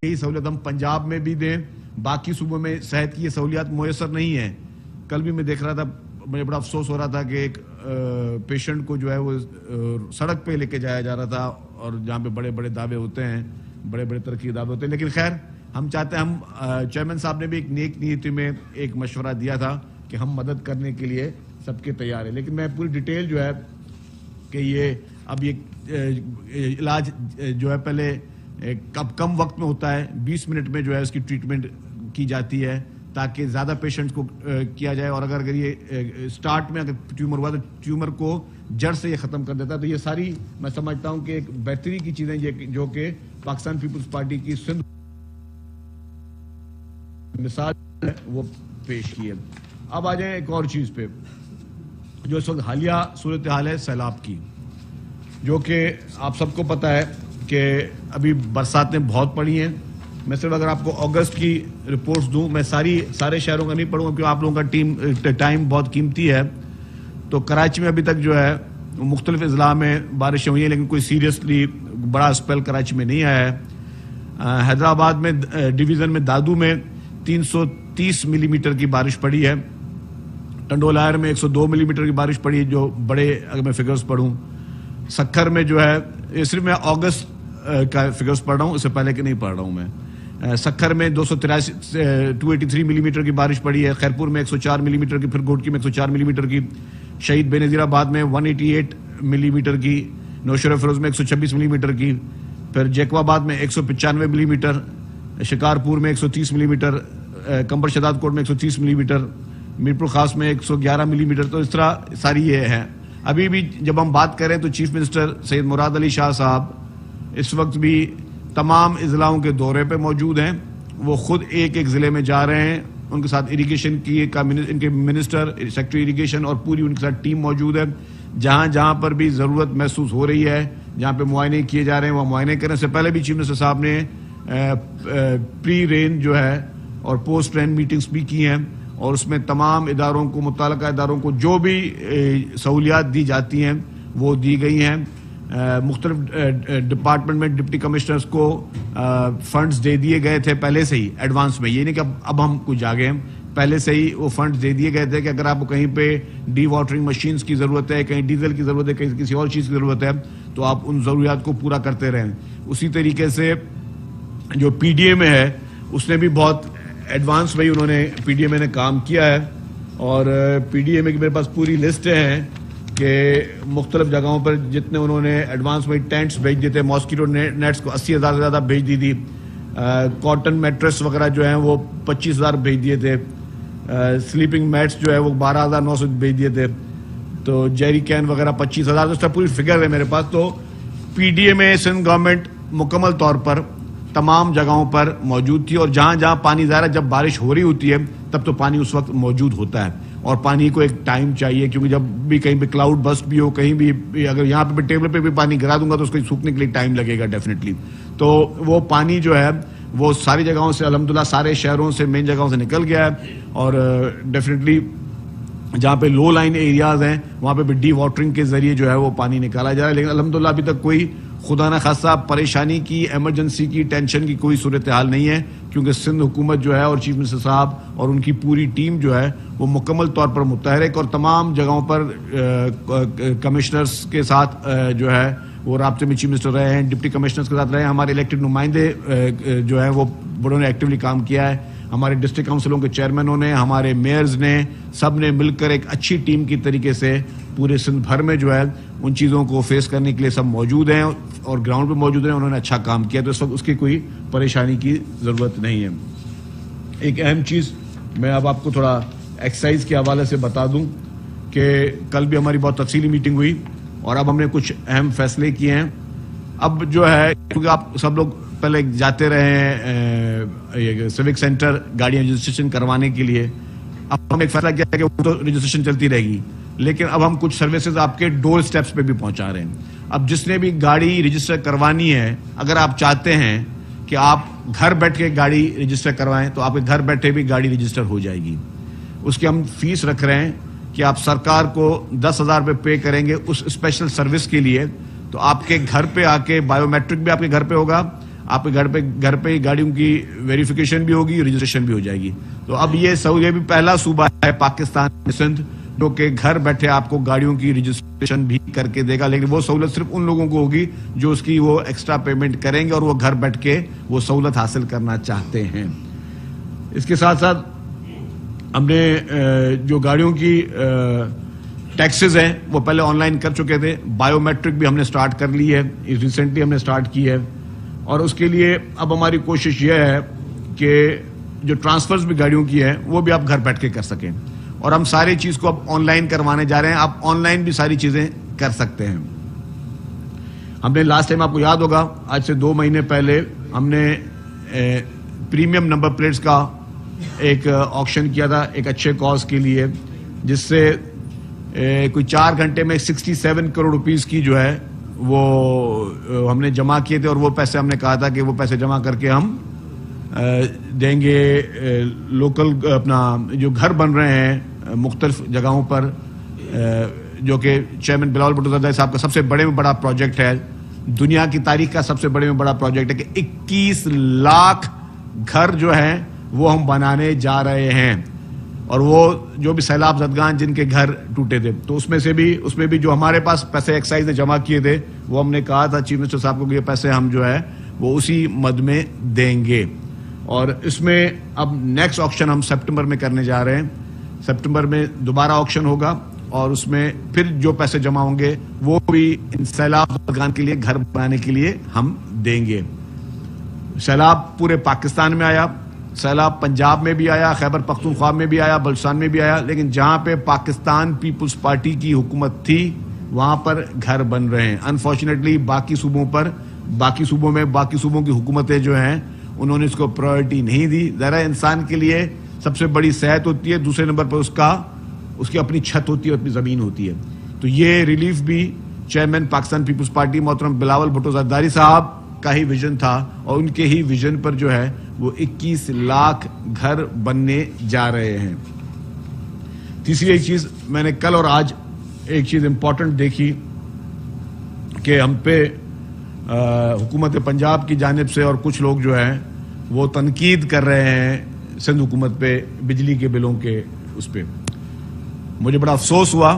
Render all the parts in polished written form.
یہی سہولت ہم پنجاب میں بھی دیں, باقی صوبوں میں صحت کی یہ سہولیات میسر نہیں ہیں. کل بھی میں دیکھ رہا تھا, مجھے بڑا افسوس ہو رہا تھا کہ ایک پیشنٹ کو جو ہے وہ سڑک پہ لے کے جایا جا رہا تھا, اور جہاں پہ بڑے بڑے دعوے ہوتے ہیں, بڑے بڑے ترقی دعوے ہوتے ہیں. لیکن خیر ہم چاہتے ہیں, ہم چیئرمین صاحب نے بھی ایک نیک نیتی میں ایک مشورہ دیا تھا کہ ہم مدد کرنے کے لیے سب کے تیار ہیں. لیکن میں پوری ڈیٹیل جو ہے کہ یہ اب یہ علاج جو ہے پہلے کم وقت میں ہوتا ہے, 20 منٹ میں جو ہے اس کی ٹریٹمنٹ کی جاتی ہے تاکہ زیادہ پیشنٹس کو کیا جائے. اور اگر یہ سٹارٹ میں اگر ٹیومر ہوا تو ٹیومر کو جڑ سے یہ ختم کر دیتا ہے. تو یہ ساری میں سمجھتا ہوں کہ ایک بہتری کی چیزیں جو کہ پاکستان پیپلز پارٹی کی سندھ مثال ہے وہ پیش کی ہے. اب آ جائیں ایک اور چیز پہ جو اس وقت حالیہ صورتحال ہے سیلاب کی, جو کہ آپ سب کو پتہ ہے کہ ابھی برساتیں بہت پڑی ہیں. میں صرف اگر آپ کو اگست کی رپورٹس دوں, میں سارے شہروں کا نہیں پڑھوں گا کیونکہ آپ لوگوں کا ٹائم بہت قیمتی ہے. تو کراچی میں ابھی تک جو ہے مختلف اضلاع میں بارشیں ہوئی ہیں, لیکن کوئی سیریسلی بڑا اسپیل کراچی میں نہیں آیا ہے. حیدرآباد میں ڈویژن میں دادو میں 330 ملی میٹر کی بارش پڑی ہے. ٹنڈولائر میں 102 ملی میٹر کی بارش پڑی ہے, جو بڑے اگر میں فگرز پڑھوں. سکھر میں جو ہے, یہ صرف میں اگست کا فگرز پڑھ رہا ہوں, اس سے پہلے کے نہیں پڑھ رہا ہوں میں. سکھر میں 283 ملی میٹر کی بارش پڑی ہے. خیرپور میں 104 ملی میٹر کی, پھر گھوٹکی میں 104 ملی میٹر کی, شہید بے نظیر آباد میں 188 ملی میٹر کی, نوشہرہ فیروز میں 126 ملی میٹر کی, پھر جیکو آباد میں 195 ملی میٹر, شکارپور میں 130 ملی میٹر, کمبر شداد کوٹ میں 130 ملی میٹر, میرپور خاص میں 111 ملی میٹر. تو اس طرح ساری یہ ہیں. ابھی بھی جب ہم بات کریں تو چیف منسٹر سید مراد علی شاہ صاحب اس وقت بھی تمام اضلاعوں کے دورے پہ موجود ہیں. وہ خود ایک ایک ضلع میں جا رہے ہیں, ان کے ساتھ اریگیشن کی ان کے منسٹر, سیکٹری اریگیشن اور پوری ان کے ساتھ ٹیم موجود ہے. جہاں جہاں پر بھی ضرورت محسوس ہو رہی ہے, جہاں پہ معائنے کیے جا رہے ہیں, وہ معائنے کرنے سے پہلے بھی چیف منسٹر صاحب نے پری رین جو ہے اور پوسٹ رین میٹنگز بھی کی ہیں, اور اس میں تمام اداروں کو, متعلقہ اداروں کو جو بھی سہولیات دی جاتی ہیں وہ دی گئی ہیں. مختلف ڈپارٹمنٹ میں ڈپٹی کمشنرز کو فنڈز دے دیے گئے تھے پہلے سے ہی ایڈوانس میں. یہ نہیں کہ اب ہم کچھ آگے ہیں, پہلے سے ہی وہ فنڈز دے دیے گئے تھے کہ اگر آپ کو کہیں پہ ڈی واٹرنگ مشینز کی ضرورت ہے, کہیں ڈیزل کی ضرورت ہے, کہیں کسی اور چیز کی ضرورت ہے, تو آپ ان ضروریات کو پورا کرتے رہیں. اسی طریقے سے جو پی ڈی اے میں ہے اس نے بھی بہت ایڈوانس میں انہوں نے پی ڈی اے میں نے کام کیا ہے. اور پی ڈی اے میں میرے پاس پوری لسٹ ہیں کہ مختلف جگہوں پر جتنے انہوں نے ایڈوانس میں ٹینٹس بھیج دیے تھے. ماسکیٹو نیٹس کو 80,000 سے زیادہ بھیج دی تھی. کاٹن میٹرس وغیرہ جو ہیں وہ 25,000 بھیج دیے تھے. سلیپنگ میٹس جو ہے وہ 12,900 بھیج دیے تھے. تو جیری کین وغیرہ 25,000. اس کا پوری فگر ہے میرے پاس. تو پی ڈی اے میں سندھ گورنمنٹ مکمل طور پر تمام جگہوں پر موجود تھی, اور جہاں جہاں پانی ظاہر ہے جب بارش ہو رہی ہوتی ہے تب تو پانی اس وقت موجود ہوتا ہے, اور پانی کو ایک ٹائم چاہیے, کیونکہ جب بھی کہیں پہ کلاؤڈ بسٹ بھی ہو, کہیں بھی اگر یہاں پہ ٹیبل پہ بھی پانی گرا دوں گا تو اس کو سوکھنے کے لیے ٹائم لگے گا ڈیفینیٹلی. تو وہ پانی جو ہے وہ ساری جگہوں سے الحمدللہ سارے شہروں سے مین جگہوں سے نکل گیا ہے, اور ڈیفینیٹلی جہاں پہ لو لائن ایریاز ہیں وہاں پہ بھی ڈی واٹرنگ کے ذریعے جو ہے وہ پانی نکالا جا رہا ہے. لیکن الحمدللہ ابھی تک کوئی خدا نہ خاصہ پریشانی کی, ایمرجنسی کی, ٹینشن کی کوئی صورتحال نہیں ہے, کیونکہ سندھ حکومت جو ہے اور چیف منسٹر صاحب اور ان کی پوری ٹیم جو ہے وہ مکمل طور پر متحرک, اور تمام جگہوں پر کمشنرز کے ساتھ جو ہے وہ رابطے میں چیف منسٹر رہے ہیں, ڈپٹی کمشنرز کے ساتھ رہے ہیں. ہمارے الیکٹڈ نمائندے جو ہیں وہ بڑوں نے ایکٹیولی کام کیا ہے. ہمارے ڈسٹرکٹ کاؤنسلوں کے چیئرمینوں نے, ہمارے میئرز نے, سب نے مل کر ایک اچھی ٹیم کی طریقے سے پورے سندھ بھر میں جو ہے ان چیزوں کو فیس کرنے کے لیے سب موجود ہیں اور گراؤنڈ پہ موجود ہیں. انہوں نے اچھا کام کیا, تو اس وقت اس کی کوئی پریشانی کی ضرورت نہیں ہے. ایک اہم چیز میں اب آپ کو تھوڑا ایکسرسائز کے حوالے سے بتا دوں کہ کل بھی ہماری بہت تفصیلی میٹنگ ہوئی اور اب ہم نے کچھ اہم فیصلے کیے ہیں. اب جو ہے کیونکہ آپ سب لوگ پہلے جاتے رہے ہیں سیوک سینٹر گاڑیاں رجسٹریشن کروانے کے لیے, اب ہم نے ایک فیصلہ کیا کہ وہ تو رجسٹریشن چلتی رہے گی, لیکن اب ہم کچھ سروسز آپ کے ڈور سٹیپس پہ بھی پہنچا رہے ہیں. اب جس نے بھی گاڑی رجسٹر کروانی ہے, اگر آپ چاہتے ہیں کہ آپ گھر بیٹھ کے گاڑی رجسٹر کروائیں تو آپ کے گھر بیٹھے بھی گاڑی رجسٹر ہو جائے گی. اس کی ہم فیس رکھ رہے ہیں کہ آپ سرکار کو 10,000 روپے پے کریں گے اس اسپیشل سروس کے لیے, تو آپ کے گھر پہ آ کے بایو میٹرک بھی آپ کے گھر پہ ہوگا, آپ کے گھر پہ ہی گاڑیوں کی ویریفیکیشن بھی ہوگی, رجسٹریشن بھی ہو جائے گی. تو اب یہ بھی پہلا صوبہ ہے پاکستان سندھ جو کہ گھر بیٹھے آپ کو گاڑیوں کی رجسٹریشن بھی کر کے دے گا, لیکن وہ سہولت صرف ان لوگوں کو ہوگی جو اس کی وہ ایکسٹرا پیمنٹ کریں گے اور وہ گھر بیٹھ کے وہ سہولت حاصل کرنا چاہتے ہیں. اس کے ساتھ ساتھ ہم نے جو گاڑیوں کی ٹیکسز ہیں وہ پہلے آن لائن کر چکے تھے, بایو میٹرک بھی ہم نے سٹارٹ کر لی ہے, ریسنٹلی ہم نے سٹارٹ کی ہے, اور اس کے لیے اب ہماری کوشش یہ ہے کہ جو ٹرانسفرز بھی گاڑیوں کی ہیں وہ بھی آپ گھر بیٹھ کے کر سکیں, اور ہم ساری چیز کو اب آن لائن کروانے جا رہے ہیں. آپ آن لائن بھی ساری چیزیں کر سکتے ہیں. ہم نے لاسٹ ٹائم آپ کو یاد ہوگا آج سے 2 مہینے پہلے ہم نے پریمیم نمبر پلیٹس کا ایک آکشن کیا تھا ایک اچھے کاز کے لیے, جس سے کوئی 4 گھنٹے میں 67 کروڑ روپیز کی جو ہے وہ ہم نے جمع کیے تھے, اور وہ پیسے ہم نے کہا تھا کہ وہ پیسے جمع کر کے ہم دیں گے لوکل اپنا جو گھر بن رہے ہیں مختلف جگہوں پر, جو کہ چیئرمین بلاول بھٹو زرداری صاحب کا سب سے بڑے میں بڑا پروجیکٹ ہے, دنیا کی تاریخ کا سب سے بڑے میں بڑا پروجیکٹ ہے کہ 21 لاکھ گھر جو ہیں وہ ہم بنانے جا رہے ہیں. اور وہ جو بھی سیلاب زدگان جن کے گھر ٹوٹے تھے, تو اس میں بھی جو ہمارے پاس پیسے ایکسائز نے جمع کیے تھے وہ ہم نے کہا تھا چیف منسٹر صاحب کو کہ یہ پیسے ہم جو ہے وہ اسی مد میں دیں گے. اور اس میں اب نیکسٹ آکشن ہم سپٹمبر میں کرنے جا رہے ہیں. سپٹمبر میں دوبارہ آکشن ہوگا اور اس میں پھر جو پیسے جمع ہوں گے وہ بھی ان سیلاب زدگان کے لیے گھر بنانے کے لیے ہم دیں گے. سیلاب پورے پاکستان میں آیا, سیلاب پنجاب میں بھی آیا, خیبر پختونخوا میں بھی آیا, بلوچستان میں بھی آیا, لیکن جہاں پہ پاکستان پیپلز پارٹی کی حکومت تھی وہاں پر گھر بن رہے ہیں. انفارچونیٹلی باقی صوبوں کی حکومتیں جو ہیں انہوں نے اس کو پرائرٹی نہیں دی. ذرا انسان کے لیے سب سے بڑی صحت ہوتی ہے, دوسرے نمبر پر اس کی اپنی چھت ہوتی ہے, اپنی زمین ہوتی ہے. تو یہ ریلیف بھی چیئرمین پاکستان پیپلز پارٹی محترم بلاول بھٹو زرداری صاحب کا ہی ویژن تھا, اور ان کے ہی ویژن پر جو ہے وہ 21 لاکھ گھر بننے جا رہے ہیں. تیسری ایک چیز میں نے کل اور آج ایک چیز امپورٹنٹ دیکھی کہ ہم پہ حکومت پنجاب کی جانب سے اور کچھ لوگ جو ہیں وہ تنقید کر رہے ہیں سندھ حکومت پہ بجلی کے بلوں کے اس پہ. مجھے بڑا افسوس ہوا,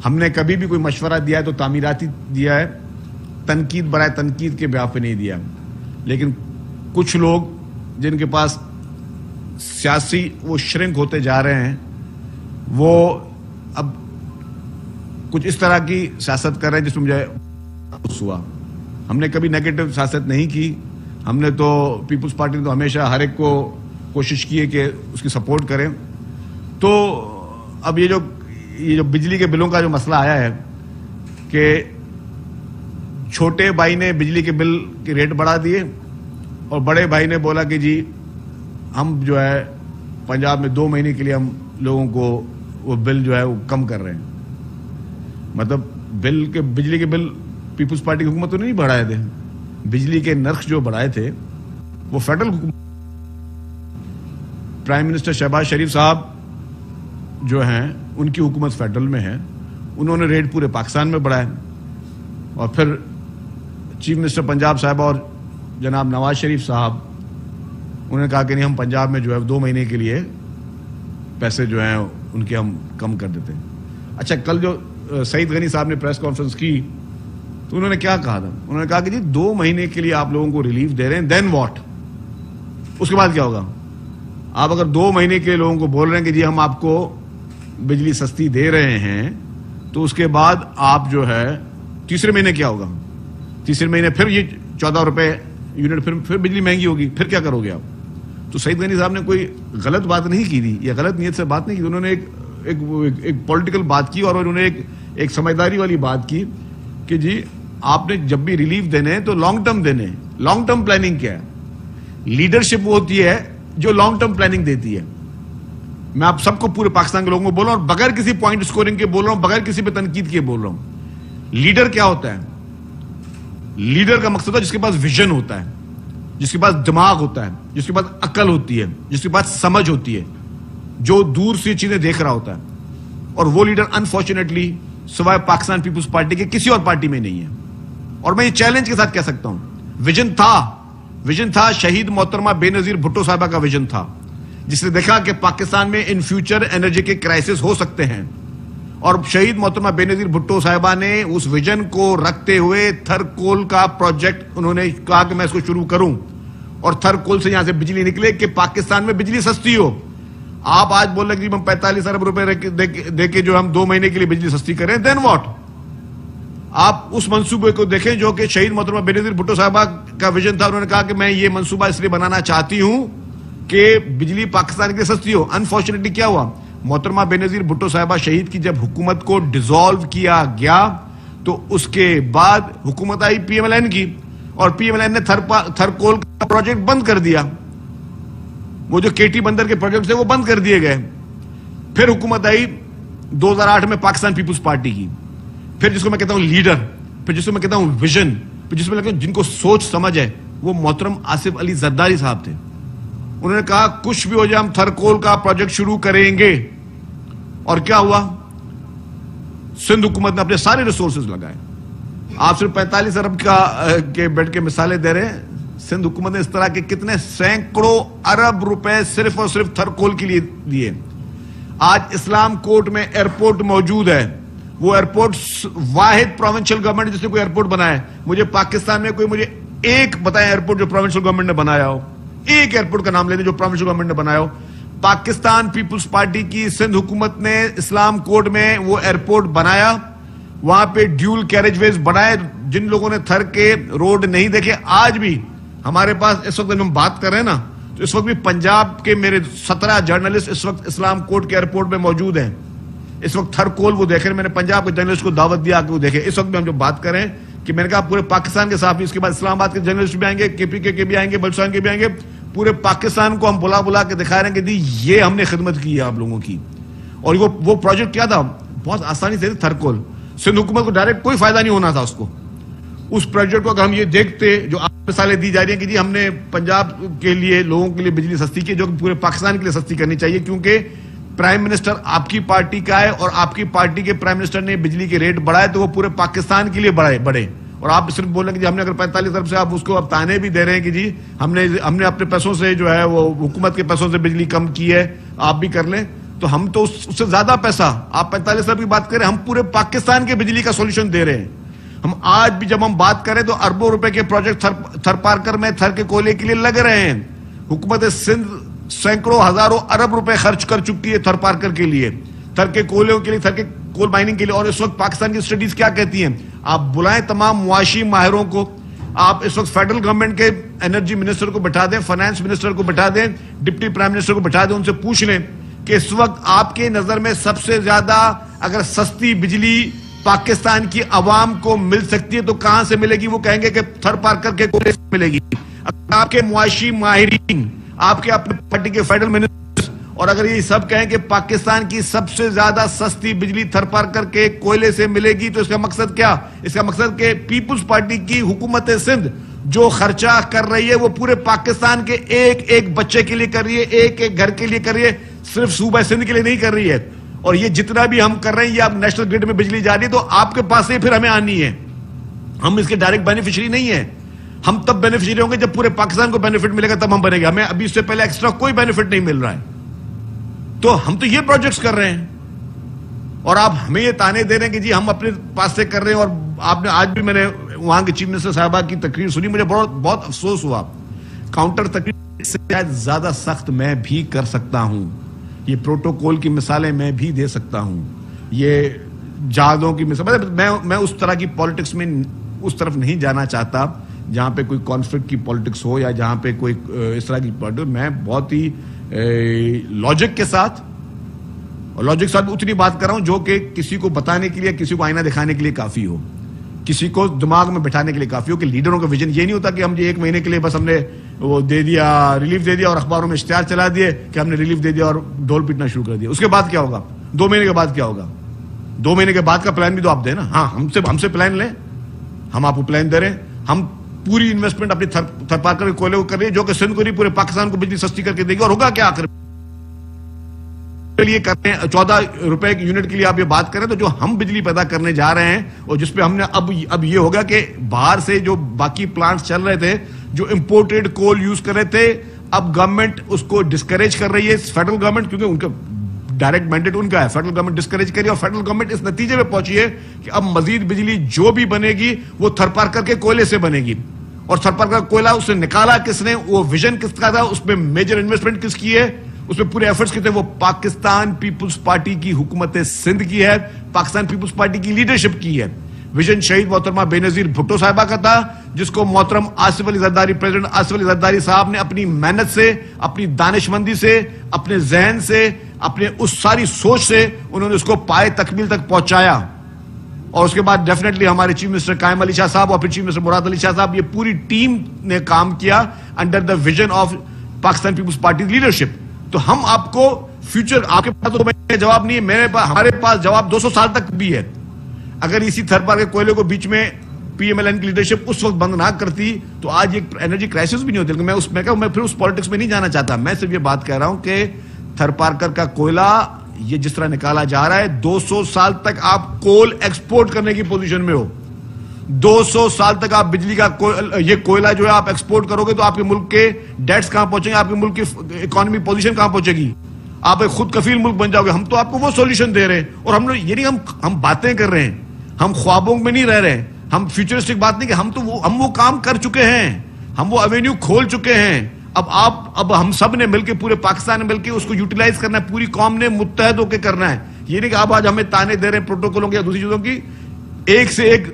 ہم نے کبھی بھی کوئی مشورہ دیا ہے تو تعمیراتی دیا ہے, تنقید برائے تنقید کے بیان پہ نہیں دیا. لیکن کچھ لوگ جن کے پاس سیاسی وہ شرنک ہوتے جا رہے ہیں وہ اب کچھ اس طرح کی سیاست کر رہے ہیں جس میں مجھے افسوس ہوا. ہم نے کبھی نیگیٹو سیاست نہیں کی, ہم نے تو پیپلز پارٹی نے تو ہمیشہ ہر ایک کو کوشش کی ہے کہ اس کی سپورٹ کریں. تو اب یہ جو بجلی کے بلوں کا جو مسئلہ آیا ہے کہ چھوٹے بھائی نے بجلی کے بل کے ریٹ بڑھا دیے اور بڑے بھائی نے بولا کہ جی ہم جو ہے پنجاب میں 2 مہینے کے لیے ہم لوگوں کو وہ بل جو ہے وہ کم کر رہے ہیں. مطلب بجلی کے بل پیپلز پارٹی کی حکومت تو نہیں بڑھائے تھے, بجلی کے نرخ جو بڑھائے تھے وہ فیڈرل حکومت, پرائم منسٹر شہباز شریف صاحب جو ہیں ان کی حکومت فیڈرل میں ہے, انہوں نے ریٹ پورے پاکستان میں بڑھائے. اور پھر چیف منسٹر پنجاب صاحب اور جناب نواز شریف صاحب انہوں نے کہا کہ نہیں ہم پنجاب میں جو ہے 2 مہینے کے لیے پیسے جو ہیں ان کے ہم کم کر دیتے ہیں. اچھا, کل جو سعید غنی صاحب نے پریس کانفرنس کی تو انہوں نے کیا کہا تھا, انہوں نے کہا کہ جی 2 مہینے کے لیے آپ لوگوں کو ریلیف دے رہے ہیں, دین واٹ, اس کے بعد کیا ہوگا؟ آپ اگر 2 مہینے کے لوگوں کو بول رہے ہیں کہ جی ہم آپ کو بجلی سستی دے رہے ہیں تو اس کے بعد آپ جو ہے تیسرے مہینے کیا ہوگا؟ تیسرے مہینے پھر یہ 14 روپے یونٹ پھر بجلی مہنگی ہوگی, پھر کیا کرو گے آپ؟ تو سعید غنی صاحب نے کوئی غلط بات نہیں کی تھی یا غلط نیت سے بات نہیں کی, انہوں نے ایک پولیٹیکل بات کی اور انہوں نے ایک سمجھداری والی بات کی کہ جی آپ نے جب بھی ریلیف دینے تو لانگ ٹرم دینے. لانگ ٹرم پلاننگ کیا ہے؟ لیڈرشپ وہ ہوتی ہے جو لانگ ٹرم پلاننگ دیتی ہے. میں آپ سب کو پورے پاکستان کے لوگوں کو بول رہا ہوں, بغیر کسی پوائنٹ اسکورنگ کے بول رہا ہوں, بغیر کسی پہ تنقید کے بول رہا ہوں. لیڈر کیا ہوتا ہے؟ لیڈر کا مقصد ہے جس کے پاس ویژن ہوتا ہے, جس کے پاس دماغ ہوتا ہے, جس کے پاس عقل ہوتی ہے, جس کے پاس سمجھ ہوتی ہے, جو دور سے چیزیں دیکھ رہا ہوتا ہے. اور وہ لیڈر انفارچونیٹلی سوائے پاکستان پیپلز پارٹی کے کسی اور پارٹی میں نہیں ہے. اور میں یہ چیلنج کے ساتھ کہہ سکتا ہوں ویژن تھا شہید محترمہ بے نظیر بھٹو صاحبہ کا ویژن تھا، جس نے دیکھا کہ پاکستان میں ان فیوچر انرجی کے کرائسس ہو سکتے ہیں، اور شہید محترمہ بے نظیر بھٹو صاحبہ نے اس ویژن کو رکھتے ہوئے تھر کول کا پروجیکٹ انہوں نے کہا کہ میں اس کو شروع کروں، اور تھر کول سے یہاں سے بجلی نکلے کہ پاکستان میں بجلی سستی ہو۔ آپ آج بول رہے کہ ہم 45 ارب روپے دے کے جو ہم 2 مہینے کے لیے بجلی سستی کریں، دین واٹ؟ آپ اس منصوبے کو دیکھیں جو کہ شہید محترمہ بے نظیر بھٹو صاحبہ کا ویژن تھا۔ انہوں نے کہا کہ میں یہ منصوبہ اس لیے بنانا چاہتی ہوں کہ بجلی پاکستان کے لیے سستی ہو۔ انفارچونیٹلی کیا ہوا، محترمہ بے نظیر بھٹو صاحبہ شہید کی جب حکومت کو ڈیزالو کیا گیا تو اس کے بعد حکومت آئی پی ایم ایل این کی، اور پی ایم ایل این نے تھر کول کا پروجیکٹ بند کر دیا۔ وہ جو کے ٹی بندر کے پروجیکٹ تھے وہ بند کر دیے گئے۔ پھر حکومت آئی 2008 میں پاکستان پیپلز پارٹی کی، پھر جس کو میں کہتا ہوں لیڈر، پھر جس کو میں کہتا ہوں ویژن، پھر جس میں جن کو سوچ سمجھ ہے، وہ محترم آصف علی زرداری صاحب تھے۔ انہوں نے کہا کچھ بھی ہو جائے ہم تھر کول کا پروجیکٹ شروع کریں گے، اور کیا ہوا؟ سندھ حکومت نے اپنے سارے ریسورسز لگائے۔ آپ صرف 45 ارب کے بیڈ کے مثالیں دے رہے ہیں، سندھ حکومت نے اس طرح کے کتنے سینکڑوں ارب روپے صرف اور صرف تھر کول کے لیے دیے۔ آج اسلام کوٹ میں ایئرپورٹ موجود ہے، وہ ایئرپورٹ واحد پروونشل گورنمنٹ جس نے کوئی ایئرپورٹ بنایا ہے۔ مجھے پاکستان میں مجھے ایک بتائیں ایئرپورٹ جو پروونشل گورنمنٹ نے بنایا ہو، ایک ایئرپورٹ کا نام لے دیں جو پروونشل گورنمنٹ نے بنایا ہو۔ پاکستان پیپلز پارٹی کی سندھ حکومت نے اسلام کوٹ میں وہ ایئرپورٹ بنایا، وہاں پہ ڈیول کیریج ویز بنائے۔ جن لوگوں نے تھر کے روڈ نہیں دیکھے، آج بھی ہمارے پاس اس وقت ہم بات کر رہے ہیں نا، تو اس وقت بھی پنجاب کے میرے 17 جرنلسٹ اس وقت اسلام کوٹ کے ایئرپورٹ میں موجود ہیں۔ اس وقت تھر کول وہ دیکھ رہے ہیں، میں نے پنجاب کے جرنلسٹ کو دعوت دیا کہ وہ دیکھیں۔ اس وقت بھی ہم جو بات کریں کہ میں نے کہا پورے پاکستان کے صحافی، اس کے بعد اسلام آباد کے جرنلسٹ بھی آئیں گے، کے پی کے بھی آئیں گے، بلوچستان کے بھی آئیں گے، پورے پاکستان کو ہم بلا کے دکھا رہے ہیں کہ یہ ہم نے خدمت کی ہے آپ لوگوں کی۔ اور وہ پروجیکٹ کیا تھا، بہت آسانی سے تھر کول، سندھ حکومت کو ڈائریکٹ کوئی فائدہ نہیں ہونا تھا اس کو۔ اس پروجیکٹ کو اگر ہم یہ دیکھتے جو آپ مثالیں دی جا رہی ہیں کہ جی ہم نے پنجاب کے لیے لوگوں کے لیے بجلی سستی کی، جو کہ پورے پاکستان کے لیے سستی کرنی چاہیے، کیونکہ پرائم منسٹر آپ کی پارٹی کا ہے اور آپ کی پارٹی کے پرائم منسٹر نے بجلی کے ریٹ بڑھائے تو وہ پورے پاکستان کے لیے بڑھے۔ اور آپ صرف بول رہے ہیں کہ جی ہم نے اگر 45 ارب سے آپ اس کو اب تانے بھی دے رہے ہیں کہ جی ہم نے اپنے پیسوں سے جو ہے وہ حکومت کے پیسوں سے بجلی کم کی ہے، آپ بھی کر لیں، تو ہم تو اس سے زیادہ پیسہ، آپ 45 ارب کی بات کریں، ہم پورے پاکستان کے بجلی کا سولوشن دے رہے ہیں۔ ہم آج بھی جب ہم بات کریں تو اربوں روپے کے پروجیکٹ تھر پارکر میں تھر کے کوئلے کے لیے لگ رہے ہیں۔ حکومت سندھ سینکڑوں ہزاروں ارب روپے خرچ کر چکی ہے تھر پارکر کے لیے، تھر کے کوئلوں کے لیے، تھر کے کول مائننگ کے لیے۔ اور اس وقت پاکستان کی اسٹڈیز کیا کہتی ہیں، آپ بلائیں تمام معاشی ماہروں کو، آپ اس وقت فیڈرل گورنمنٹ کے انرجی منسٹر کو بٹھا دیں، فائنانس منسٹر کو بٹھا دیں، ڈپٹی پرائم منسٹر کو بٹھا دیں، ان سے پوچھ لیں کہ اس وقت آپ کے نظر میں سب سے زیادہ اگر سستی بجلی پاکستان کی عوام کو مل سکتی ہے تو کہاں سے ملے گی؟ وہ کہیں گے کہ تھر پارکر کے کوئلے سے ملے گی۔ اگر آپ کے معاشی ماہرین، آپ کے اپنے پارٹی کے فیڈرل منسٹر، اور اگر یہ سب کہیں کہ پاکستان کی سب سے زیادہ سستی بجلی تھر پارکر کے کوئلے سے ملے گی، تو اس کا مقصد کیا؟ اس کا مقصد کہ پیپلز پارٹی کی حکومت سندھ جو خرچہ کر رہی ہے وہ پورے پاکستان کے ایک ایک بچے کے لیے کر رہی ہے، ایک ایک گھر کے لیے کر رہی ہے، صرف صوبہ سندھ کے لیے نہیں کر رہی ہے۔ اور یہ جتنا بھی ہم کر رہے ہیں، یہ آپ نیشنل گریڈ میں بجلی جا رہی ہے تو آپ کے پاس سے پھر ہمیں آنی ہے، ہم اس کے ڈائریکٹ بینیفیشری نہیں ہیں۔ ہم تب بینیفیشری ہوں گے جب پورے پاکستان کو بینیفٹ ملے گا، تب ہم بنے گا۔ ہمیں ابھی اس سے پہلے ایکسٹرا کوئی بینیفٹ نہیں مل رہا ہے، تو ہم تو یہ پروجیکٹس کر رہے ہیں اور آپ ہمیں یہ تانے دے رہے ہیں کہ جی ہم اپنے پاس سے کر رہے ہیں۔ اور آپ نے آج بھی، میں نے وہاں کے چیف منسٹر صاحبہ کی تقریر سنی، مجھے بہت افسوس ہوا۔ کاؤنٹر تقریر سے زیادہ سخت میں بھی کر سکتا ہوں، یہ پروٹوکول کی مثالیں میں بھی دے سکتا ہوں، یہ جہادوں کی مثال، میں اس طرح کی پالیٹکس میں اس طرف نہیں جانا چاہتا جہاں پہ کوئی کانفلکٹ کی پالیٹکس ہو یا جہاں پہ کوئی اس طرح کی پالیٹکس۔ میں بہت ہی لاجک کے ساتھ، اور لاجک کے ساتھ اتنی بات کر رہا ہوں جو کہ کسی کو بتانے کے لیے، کسی کو آئینہ دکھانے کے لیے کافی ہو، کسی کو دماغ میں بٹھانے کے لیے کافی ہو کہ لیڈروں کا ویژن یہ نہیں ہوتا کہ ہم یہ 1 مہینے کے لیے بس ہم نے وہ دے دیا، ریلیف دے دیا اور اخباروں میں اشتہار چلا دیے کہ ہم نے ریلیف دے دیا اور ڈھول پیٹنا شروع کر دیا۔ اس کے بعد کیا ہوگا؟ 2 مہینے کے بعد کیا ہوگا؟ 2 مہینے کے بعد کا پلان بھی تو آپ دیں نا۔ ہاں، ہم سے پلان لیں، ہم آپ کو پلان دے رہے ہیں۔ ہم پوری انویسٹمنٹ اپنی تھر پارکر کے کوئلے کو کر رہی ہے جو کہ سندھ کو نہیں پورے پاکستان کو بجلی سستی کر کے دے گی، اور ہوگا کیا آخر کے لیے کرتے ہیں 14 روپے کی یونٹ کے لیے آپ یہ بات کریں تو جو ہم بجلی پیدا کرنے جا رہے ہیں اور جس پہ ہم نے اب یہ ہوگا کہ باہر سے جو باقی پلانٹس چل رہے تھے جو امپورٹڈ کول یوز کر رہے تھے اب گورنمنٹ اس کو ڈسکریج کر رہی ہے فیڈرل گورنمنٹ کیونکہ ان کا ڈائریکٹ مینڈیٹ ان کا ہے فیڈرل گورنمنٹ ڈسکریج کری اور فیڈرل گورنمنٹ اس نتیجے پہ پہنچی ہے کہ اب مزید بجلی جو بھی بنے گی وہ تھرپارکر کے کوئلے سے بنے گی اور تھرپارکر کا کوئلہ اس سے نکالا کس نے وہ ویژن کس کا تھا اس میں میجر انویسٹمنٹ کس کی ہے اس میں پورے ایفرٹس کتنے وہ پاکستان پیپلز پارٹی کی حکومت سندھ کی ہے پاکستان پیپلز پارٹی کی لیڈرشپ کی ہے ویژن شہید محترمہ بے نظیر بھٹو صاحبہ کا تھا جس کو محترم آصف علی زرداری پریزیڈنٹ آصف علی زرداری صاحب نے اپنی محنت سے اپنی دانشمندی سے اپنے ذہن سے اپنے اس ساری سوچ سے انہوں نے اس کو پائے تکمیل تک پہنچایا اور اس کے بعد ڈیفینیٹلی ہمارے چیف منسٹر قائم علی شاہ صاحب اور پھر چیف منسٹر مراد علی شاہ صاحب یہ پوری ٹیم نے کام کیا under the vision of Pakistan Peoples Party leadership تو ہم آپ کو فیوچر آپ کے پاس تو جواب نہیں ہے میرے پاس ہمارے پاس جواب 200 سال تک بھی ہے اگر اسی تھرپار کے کوئلے کو بیچ میں پی ایم ایل این کی لیڈرشپ اس وقت بند نہ کرتی تو آج ایک انرجی کرائسس بھی نہیں ہوتی لیکن میں پھر اس پالیٹکس میں نہیں جانا چاہتا میں صرف یہ بات کہہ رہا ہوں کہ تھرپارکر کا کوئلہ یہ جس طرح نکالا جا رہا ہے 200 سال تک آپ کول ایکسپورٹ کرنے کی پوزیشن میں ہو 200 سال تک آپ بجلی کا یہ کوئلہ جو ہے آپ ایکسپورٹ کرو گے تو آپ کے ملک کے ڈیٹس کہاں پہنچیں گے آپ کے ملک کی اکانومی پوزیشن کہاں پہنچے گی آپ ایک خود کفیل ملک بن جاؤ گے ہم تو آپ کو وہ سولوشن دے رہے ہیں اور ہم یہ نہیں ہم باتیں کر رہے ہیں ہم خوابوں میں نہیں رہ رہے ہم فیوچرسٹک بات نہیں کہ ہم وہ کام کر چکے ہیں ہم وہ ایونیو کھول چکے ہیں اب ہم سب نے مل کے پورے پاکستان نے مل کے اس کو یوٹیلائز کرنا ہے پوری قوم نے متحد ہو کے کرنا ہے یہ نہیں کہ آپ آج ہمیں تانے دے رہے ہیں پروٹوکولوں کی یا دوسری چیزوں کی ایک سے ایک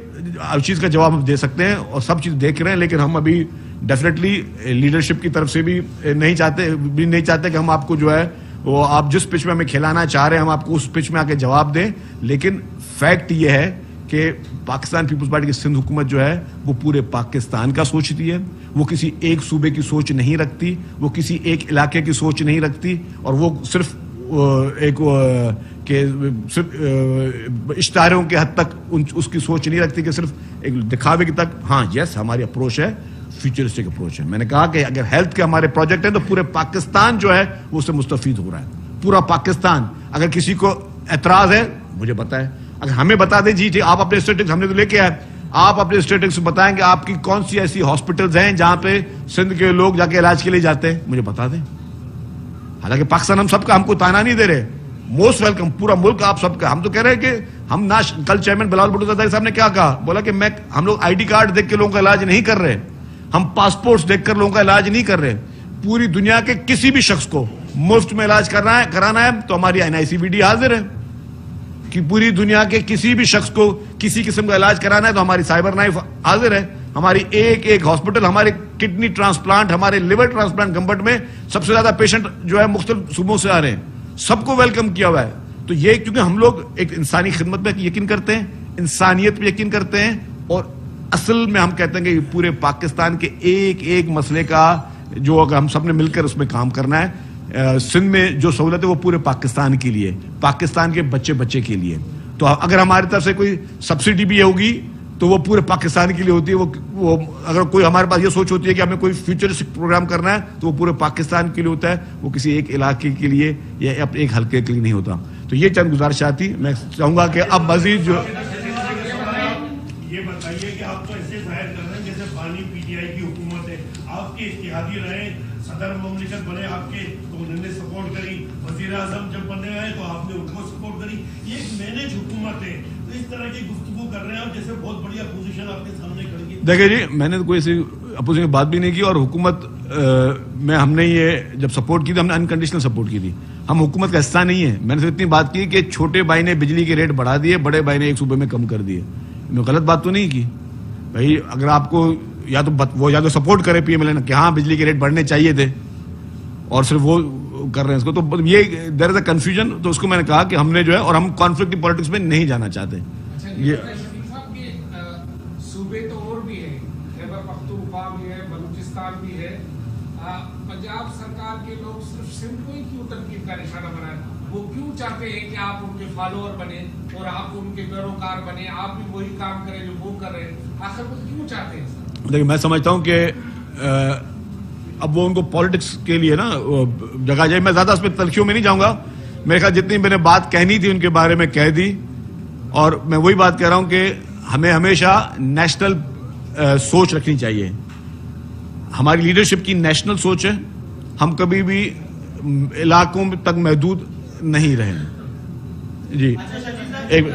چیز کا جواب ہم دے سکتے ہیں اور سب چیز دیکھ رہے ہیں لیکن ہم ابھی ڈیفینیٹلی لیڈرشپ کی طرف سے بھی نہیں چاہتے کہ ہم آپ کو جو ہے وہ آپ جس پچ میں ہمیں کھلانا چاہ رہے ہیں ہم آپ کو اس پچ میں آ کے جواب دیں لیکن فیکٹ یہ ہے کہ پاکستان پیپلز پارٹی کی سندھ حکومت جو ہے وہ پورے پاکستان کا سوچتی ہے وہ کسی ایک صوبے کی سوچ نہیں رکھتی وہ کسی ایک علاقے کی سوچ نہیں رکھتی اور وہ صرف ایک کہ صرف اشتہاروں کے حد تک اس کی سوچ نہیں رکھتی کہ صرف ایک دکھاوے کی تک ہاں یس ہماری اپروچ ہے فیوچرسٹک اپروچ ہے میں نے کہا کہ اگر ہیلتھ کے ہمارے پروجیکٹ ہیں تو پورے پاکستان جو ہے وہ اس سے مستفید ہو رہا ہے پورا پاکستان اگر کسی کو اعتراض ہے مجھے بتائے اگر ہمیں بتا دیں جی آپ اپنے اسٹیٹکس ہم نے تو لے کے آئے آپ اپنے اسٹیٹکس بتائیں کہ آپ کی کون سی ایسی ہاسپٹلز ہیں جہاں پہ سندھ کے لوگ جا کے علاج کے لیے جاتے ہیں مجھے بتا دیں حالانکہ پاکستان ہم سب کا ہم کو تانا نہیں دے رہے موسٹ ویلکم پورا ملک آپ سب کا ہم تو کہہ رہے ہیں کہ ہم نہ کل چیئرمین بلاول بھٹو زرداری صاحب نے کیا کہا بولا کہ ہم لوگ آئی ڈی کارڈ دیکھ کے لوگوں کا علاج نہیں کر رہے ہم پاسپورٹس دیکھ کر لوگوں کا علاج نہیں کر رہے پوری دنیا کے کسی بھی شخص کو مفت میں علاج کرانا ہے تو ہماری NICVD حاضر ہے کہ پوری دنیا کے کسی بھی شخص کو کسی قسم کا علاج کرانا ہے تو ہماری سائبر نائف حاضر ہے ہماری ایک ہاسپٹل ہمارے کڈنی ٹرانسپلانٹ ہمارے لیور ٹرانسپلانٹ گمبٹ میں سب سے زیادہ پیشنٹ جو ہے مختلف صوبوں سے آ رہے ہیں سب کو ویلکم کیا ہوا ہے تو یہ کیونکہ ہم لوگ ایک انسانی خدمت پہ یقین کرتے ہیں انسانیت پہ یقین کرتے ہیں اور اصل میں ہم کہتے ہیں کہ پورے پاکستان کے ایک مسئلے کا جو اگر ہم سب نے مل کر اس میں کام کرنا ہے سندھ میں جو سہولت ہے وہ پورے پاکستان کے لیے پاکستان کے بچے کے لیے تو اگر ہماری طرف سے کوئی سبسڈی بھی ہوگی تو وہ پورے پاکستان کے لیے ہوتی ہے وہ اگر کوئی ہمارے پاس یہ سوچ ہوتی ہے کہ ہمیں کوئی فیوچرسٹک پروگرام کرنا ہے تو وہ پورے پاکستان کے لیے ہوتا ہے وہ کسی ایک علاقے کے لیے یا ایک حلقے کے لیے نہیں ہوتا تو یہ چند گزارشات تھی میں چاہوں گا کہ اب مزید جو یہ بتائیے کہ آپ تو ایسے ظاہر کر رہے ہیں جیسے بانی PTI کی حکومت ہے آپ کے اتحادی رہے صدر مملکت بنے آپ کے تو انہوں نے سپورٹ کری وزیر اعظم جب بنے آئے تو آپ نے ان کو سپورٹ کری یہ ایک مینج حکومت ہے تو اس طرح کی گفتگو کر رہے ہیں اور جیسے بہت بڑی اپوزیشن آپ کے سامنے کھڑی ہے دیکھیں جی میں نے کوئی ایسی اپوزیشن کی بات بھی نہیں کی اور حکومت میں ہم نے یہ جب سپورٹ کی تھی ہم نے انکنڈیشنل سپورٹ کی تھی ہم حکومت کا حصہ نہیں ہے میں نے صرف اتنی بات کی کہ چھوٹے بھائی نے بجلی کے ریٹ بڑھا دیے بڑے بھائی نے ایک صوبے میں کم کر دیے میں غلط بات تو نہیں کی بھائی اگر آپ کو یا تو سپورٹ کرے PMLN کہ ہاں بجلی کے ریٹ بڑھنے چاہیے تھے اور صرف وہ کر رہے ہیں اس کو تو یہ دیر از اے کنفیوژن تو اس کو میں نے کہا کہ ہم نے جو ہے اور ہم کانفلکٹ کی پالیٹکس میں نہیں جانا چاہتے یہ صوبے تو اور بھی ہیں خیبر پختونخوا بھی ہے بلوچستان بھی ہے پنجاب سرکار کے لوگ صرف سندھ کو ہی کیوں تنقید کا نشانہ بنائے وہ کیوں چاہتے ہیں کہ آپ ان کے فالوور بنے اور آپ ان کے پیروکار بنے آپ بھی وہی کام کریں جو وہ کر رہے ہیں آخر وہ کیوں چاہتے ہیں دیکھیں میں سمجھتا ہوں کہ اب وہ ان کو پالیٹکس کے لیے نا جگہ جائے میں زیادہ اس میں تلخیوں میں نہیں جاؤں گا میرے خیال جتنی میں نے بات کہنی تھی ان کے بارے میں کہہ دی, اور میں وہی بات کہہ رہا ہوں کہ ہمیں ہمیشہ نیشنل سوچ رکھنی چاہیے. ہماری لیڈرشپ کی نیشنل سوچ ہے, ہم کبھی بھی علاقوں تک محدود نہیں رہے. جی ایک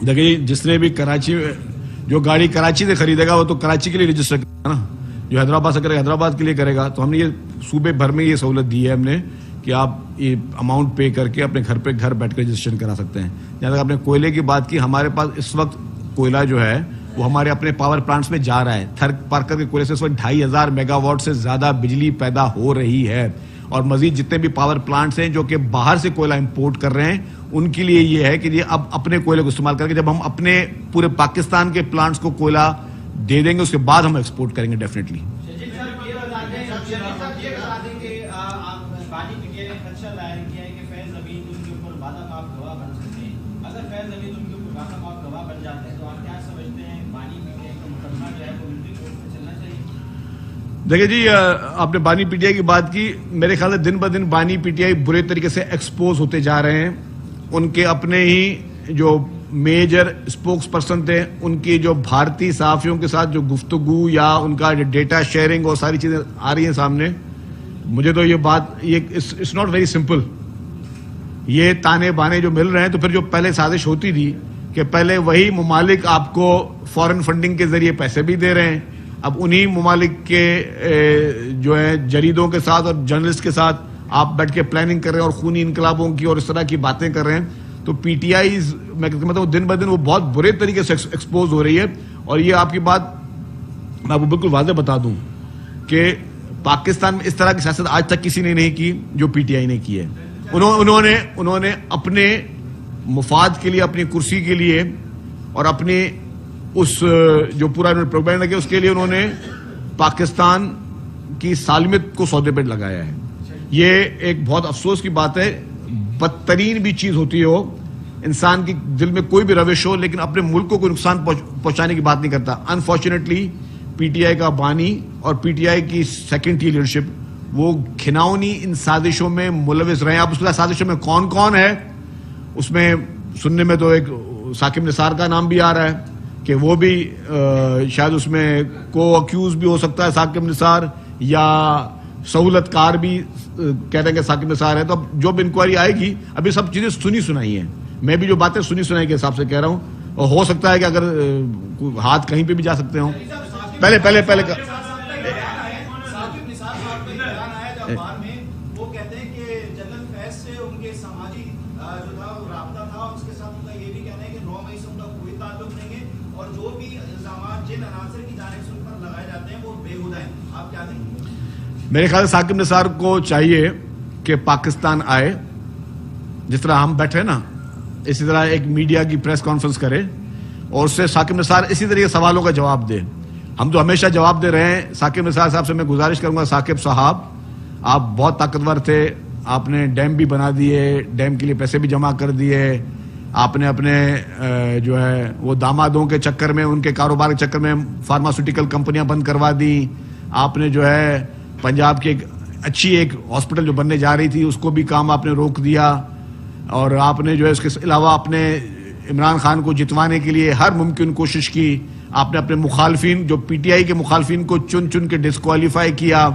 دیکھیے, جس نے بھی کراچی جو گاڑی کراچی سے خریدے گا وہ تو کراچی کے لیے رجسٹر کرے گا نا, جو حیدرآباد سے کرے گا حیدرآباد کے لیے کرے گا. تو ہم نے یہ صوبے بھر میں یہ سہولت دی ہے ہم نے کہ آپ یہ اماؤنٹ پے کر کے اپنے گھر پہ گھر بیٹھ کے رجسٹریشن کرا سکتے ہیں. جہاں تک آپ نے کوئلے کی بات کی, ہمارے پاس اس وقت کوئلہ جو ہے وہ ہمارے اپنے پاور پلانٹس میں جا رہا ہے. تھر پارکر کے کوئلے سے اس وقت 2500 میگا واٹ سے زیادہ بجلی پیدا ہو رہی ہے, اور مزید جتنے بھی پاور پلانٹس ہیں جو کہ باہر سے کوئلہ امپورٹ کر رہے ہیں ان کے لیے یہ ہے کہ یہ اب اپنے کوئلے کو استعمال کر کے جب ہم اپنے پورے پاکستان کے پلانٹس کو کوئلہ دے دیں گے اس کے بعد ہم ایکسپورٹ کریں گے ڈیفینیٹلی. دیکھیں جی, آپ نے بانی پی ٹی آئی کی بات کی. میرے خیال سے دن بہ دن بانی پی ٹی آئی برے طریقے سے ایکسپوز ہوتے جا رہے ہیں. ان کے اپنے ہی جو میجر اسپوکس پرسن تھے, ان کی جو بھارتی صحافیوں کے ساتھ جو گفتگو یا ان کا جو ڈیٹا شیئرنگ اور ساری چیزیں آ رہی ہیں سامنے, مجھے تو یہ بات اٹس ناٹ ویری سمپل. یہ تانے بانے جو مل رہے ہیں, تو پھر جو پہلے سازش ہوتی تھی کہ پہلے وہی ممالک آپ کو فورن فنڈنگ کے ذریعے پیسے بھی دے رہے ہیں, اب انہی ممالک کے جو ہے جریدوں کے ساتھ اور جرنلسٹ کے ساتھ آپ بیٹھ کے پلاننگ کر رہے ہیں اور خونی انقلابوں کی اور اس طرح کی باتیں کر رہے ہیں. تو پی ٹی آئیز میں مطلب دن بہ دن وہ بہت برے طریقے سے ایکسپوز ہو رہی ہے. اور یہ آپ کی بات میں آپ کو بالکل واضح بتا دوں کہ پاکستان میں اس طرح کی سیاست آج تک کسی نے نہیں کی جو پی ٹی آئی نے کی ہے. انہوں نے اپنے مفاد کے لیے, اپنی کرسی کے لیے اور اپنے اس جو پورا پروپیگنڈا کیا اس کے لیے انہوں نے پاکستان کی سالمیت کو سودے پہ لگایا ہے. یہ ایک بہت افسوس کی بات ہے. بدترین بھی چیز ہوتی ہو, انسان کے دل میں کوئی بھی روش ہو, لیکن اپنے ملک کو کوئی نقصان پہنچانے کی بات نہیں کرتا. انفارچونیٹلی پی ٹی آئی کا بانی اور پی ٹی آئی کی سیکنڈ ٹی لیڈرشپ وہ گھناؤنی ان سازشوں میں ملوث رہے ہیں. اب اس کے سازشوں میں کون کون ہے, اس میں سننے میں تو ایک ثاقب نثار کا نام بھی آ رہا ہے کہ وہ بھی شاید اس میں کو اکیوز بھی ہو سکتا ہے ثاقب نثار, یا سہولت کار بھی کہہ رہے ہیں کہ ثاقب نثار ہے. تو اب جو بھی انکوائری آئے گی, ابھی سب چیزیں سنی سنائی ہیں, میں بھی جو باتیں سنی سنائی کے حساب سے کہہ رہا ہوں, اور ہو سکتا ہے کہ اگر ہاتھ کہیں پہ بھی جا سکتے ہوں. پہلے وہ کہتے ہیں کہ جنرل فیض سے ان کے سماجی جو تھا وہ رابطہ تھا, اس کے ساتھ ان کا یہ بھی کہنا ہے کہ 9 مئی سے ان کا کوئی تعلق نہیں ہے, اور جو بھی الزامات جن عناصر کی جانب سے ان پر لگائے جاتے ہیں وہ بےہودہ ہیں. آپ کیا دیں گے؟ میرے خیال سے ثاقب نثار کو چاہیے کہ پاکستان آئے, جس طرح ہم بیٹھے نا اسی طرح ایک میڈیا کی پریس کانفرنس کرے اور اس سے ثاقب نثار اسی طرح کے سوالوں کا جواب دے. ہم تو ہمیشہ جواب دے رہے ہیں. ثاقب نثار صاحب سے میں گزارش کروں گا, ثاقب صاحب آپ بہت طاقتور تھے, آپ نے ڈیم بھی بنا دیے, ڈیم کے لیے پیسے بھی جمع کر دیے, آپ نے اپنے جو ہے وہ دامادوں کے چکر میں, ان کے کاروبار کے چکر میں فارماسیوٹیکل کمپنیاں بند کروا دی, آپ نے جو ہے پنجاب کی ایک اچھی ایک ہاسپٹل جو بننے جا رہی تھی اس کو بھی کام آپ نے روک دیا, اور آپ نے جو ہے اس کے علاوہ اپنے عمران خان کو جتوانے کے لیے ہر ممکن کوشش کی. آپ نے اپنے مخالفین جو پی ٹی آئی کے مخالفین کو چن چن کے ڈسکوالیفائی کیا.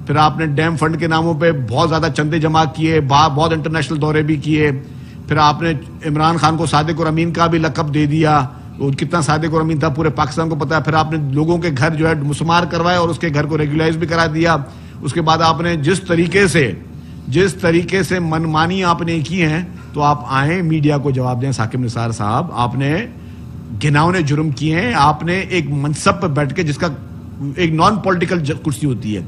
پھر آپ نے ڈیم فنڈ کے ناموں پہ بہت زیادہ چندے جمع کیے, بہت انٹرنیشنل دورے بھی کیے. پھر آپ نے عمران خان کو صادق اور امین کا بھی لقب دے دیا, وہ کتنا صادق اور امین تھا پورے پاکستان کو پتا ہے. پھر آپ نے لوگوں کے گھر جو ہے مسمار کروائے اور اس کے گھر کو ریگولائز بھی کرا دیا. اس کے بعد آپ نے جس طریقے سے منمانی آپ نے کی ہیں, تو آپ آئیں میڈیا کو جواب دیں. ثاقب نثار صاحب آپ نے گھناؤنے جرم کیے ہیں. آپ نے ایک منصب پہ بیٹھ کے, جس کا ایک نان پولیٹیکل کرسی ہوتی ہے,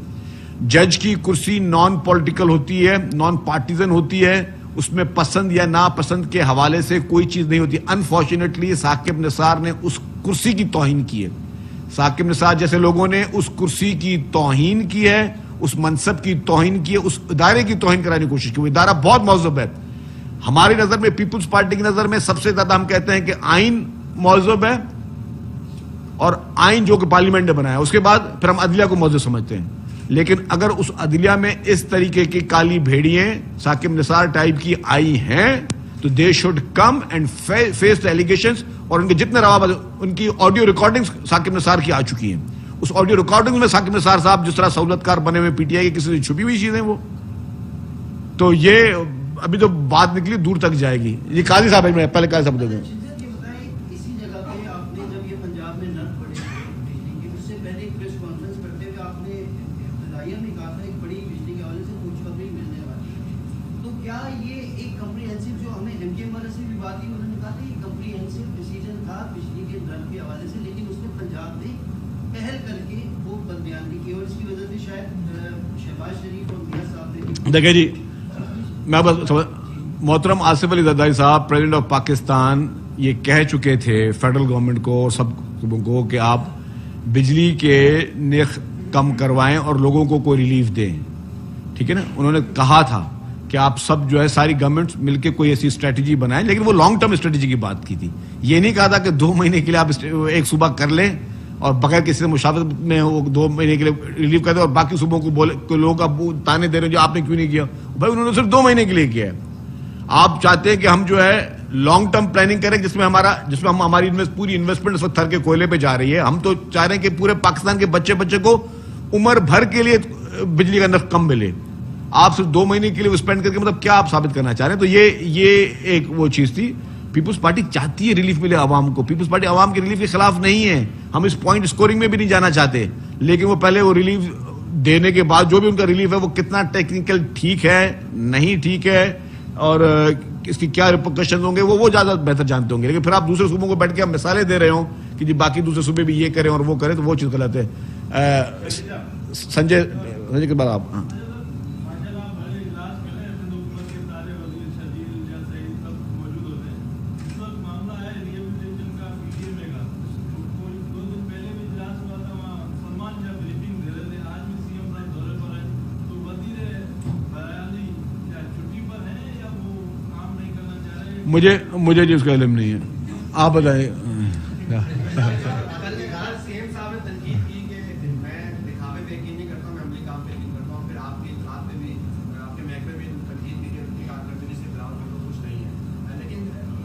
جج کی کرسی نان پولیٹیکل ہوتی ہے, نان پارٹیزن ہوتی ہے, اس میں پسند یا ناپسند کے حوالے سے کوئی چیز نہیں ہوتی. انفارچونیٹلی ثاقب نثار نے اس کرسی کی توہین کی ہے. ثاقب نثار جیسے لوگوں نے اس کرسی کی توہین کی ہے, اس منصب کی توہین کی ہے, اس ادارے کی توہین کرانے کی کوشش کی. وہ ادارہ بہت مہذب ہے ہماری نظر میں, پیپلز پارٹی کی نظر میں سب سے زیادہ ہم کہتے ہیں کہ آئین مہذب ہے, اور آئین جو کہ پارلیمنٹ نے بنایا, اس کے بعد پھر ہم عدلیہ کو مہذب سمجھتے ہیں. لیکن اگر اس عدلیہ میں اس طریقے کی کالی بھیڑیاں ثاقب نثار ٹائپ کی آئی ہیں تو they should come and face the allegations. اور ان کے جتنے روابط, ان کی آڈیو ریکارڈنگز ثاقب نثار کی آ چکی ہیں. اس آڈیو ریکارڈنگ میں ثاقب نثار صاحب جس طرح سہولت کار بنے ہوئے پی ٹی آئی کے کسی سے چھپی ہوئی چیزیں وہ, تو یہ ابھی تو بات نکلی دور تک جائے گی. یہ قاضی صاحب ہے, پہلے قاضی صاحب دے دیں. اسی جگہ پہ آپ نے جب یہ پنجاب میں نرخ پڑے بجلی کے, اس سے پہلے ایک پریس کانفرنس کرتے ہوئے آپ نے ابتدائیہ میں کہا تھا ایک بڑی بجلی کے حوالے سے خوشخبری ملنے والی ہے. تو کیا یہ ایک کمپریہنسو, جو ہم نے ایم کے ایم سے بھی بات کی, انہوں نے کہا تھا یہ کمپریہنسو ڈیسیجن تھا بجلی کے نرخ کے حوالے سے, لیکن اس میں پنجاب نے پہل کر کے وہ بدبیانی کی, اور اس کی وجہ سے شاید شہباز شریف اور میاں صاحب نے. دیکھیں جی, میں بس محترم آصف علی زرداری صاحب پریزیڈنٹ آف پاکستان یہ کہہ چکے تھے فیڈرل گورنمنٹ کو, سب کو, کہ آپ بجلی کے نرخ کم کروائیں اور لوگوں کو کوئی ریلیف دیں. ٹھیک ہے نا, انہوں نے کہا تھا کہ آپ سب جو ہے ساری گورنمنٹس مل کے کوئی ایسی اسٹریٹجی بنائیں, لیکن وہ لانگ ٹرم اسٹریٹجی کی بات کی تھی. یہ نہیں کہا تھا کہ 2 مہینے کے لیے آپ ایک صوبہ کر لیں اور بغیر کسی سے مشاورت میں وہ 2 مہینے کے لیے ریلیف کر دیں, اور باقی صوبوں کو بولے لوگوں کا تانے دے رہے ہیں جو آپ نے کیوں نہیں کیا. بھائی انہوں نے صرف 2 مہینے کے لیے کیا ہے. آپ چاہتے ہیں کہ ہم جو ہے لانگ ٹرم پلاننگ کریں جس میں ہم ہماری پوری انویسٹمنٹ اس وقت تھر کے کوئلے پہ جا رہی ہے. ہم تو چاہ رہے ہیں کہ پورے پاکستان کے بچے کو عمر بھر کے لیے بجلی کا نرخ کم ملے. آپ صرف 2 مہینے کے لیے اسپینڈ کر کے مطلب کیا آپ ثابت کرنا چاہ رہے ہیں؟ تو یہ ایک وہ چیز تھی. پیپلز پارٹی چاہتی ہے ریلیف ملے عوام کو. پیپلز پارٹی عوام کے ریلیف کے خلاف نہیں ہے. ہم اس پوائنٹ اسکورنگ میں بھی نہیں جانا چاہتے, لیکن وہ پہلے وہ ریلیف دینے کے بعد جو بھی ان کا ریلیف ہے وہ کتنا ٹیکنیکل ٹھیک ہے نہیں ٹھیک ہے اور اس کی کیا ریپرکشنز ہوں گے وہ زیادہ بہتر جانتے ہوں گے. لیکن پھر آپ دوسرے صوبوں کو بیٹھ کے آپ مثالیں دے رہے ہوں کہ جی باقی دوسرے صوبے بھی یہ کریں اور وہ کریں, تو وہ چیز غلط ہے. سنجے کے بعد آپ مجھے جی اس کا علم نہیں ہے, آپ بتائیں.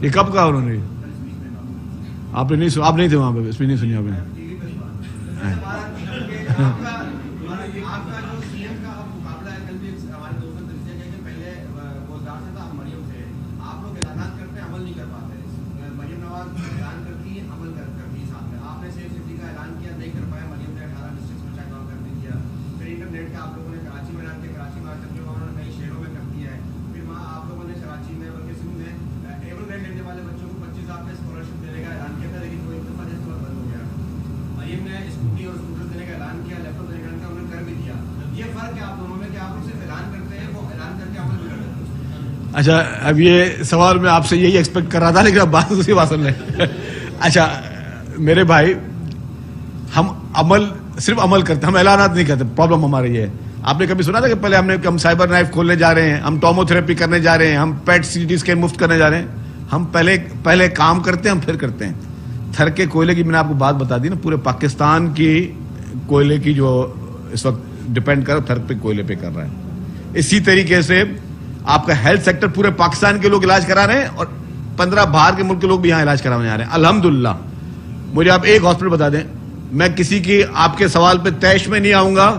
یہ کب کہا انہوں نے؟ آپ نہیں تھے وہاں پہ, اس میں نہیں سنی آپ نے. اچھا, اب یہ سوال میں آپ سے یہی ایکسپیکٹ کر رہا تھا, لیکن اب بات دوسری بات سن لیں. اچھا میرے بھائی, ہم صرف عمل کرتے ہیں, ہم اعلانات نہیں کرتے. پرابلم ہمارا یہ ہے. آپ نے کبھی سنا تھا کہ ہم سائبر نائف کھولنے جا رہے ہیں, ہم ٹومو تھراپی کرنے جا رہے ہیں, ہم پیٹ سی ٹی اسکین مفت کرنے جا رہے ہیں؟ ہم پہلے کام کرتے ہیں, ہم پھر کرتے ہیں. تھر کے کوئلے کی میں نے آپ کو بات بتا دی نا, پورے پاکستان کی کوئلے کی جو اس وقت ڈپینڈ کر تھر پہ کوئلے پہ کر رہا ہے. اسی طریقے سے آپ کا ہیلتھ سیکٹر پورے پاکستان کے لوگ علاج کرا رہے ہیں اور 15 باہر کے ملک کے لوگ بھی یہاں علاج کرانے آ رہے ہیں الحمدللہ. مجھے آپ ایک ہاسپٹل بتا دیں, میں کسی کی آپ کے سوال پہ تیش میں نہیں آؤں گا.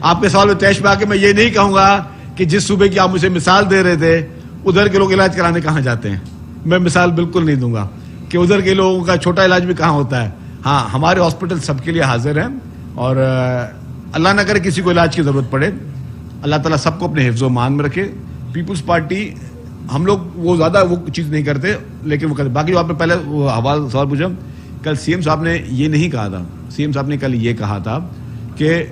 آپ کے سوال پہ تیش میں آ کے میں یہ نہیں کہوں گا کہ جس صوبے کی آپ مجھے مثال دے رہے تھے ادھر کے لوگ علاج کرانے کہاں جاتے ہیں. میں مثال بالکل نہیں دوں گا کہ ادھر کے لوگوں کا چھوٹا علاج بھی کہاں ہوتا ہے. ہاں ہمارے ہاسپٹل سب کے لیے حاضر ہیں, اور اللہ نہ کرے کسی کو علاج کی ضرورت پڑے, اللہ تعالیٰ سب کو اپنے حفظ و مان میں رکھے. پیپلز پارٹی ہم لوگ وہ زیادہ وہ چیز نہیں کرتے, لیکن وہ کرتے. باقی جو آپ نے پہلے وہ سوال پوچھا, کل سی ایم صاحب نے یہ نہیں کہا تھا. سی ایم صاحب نے کل یہ کہا تھا کہ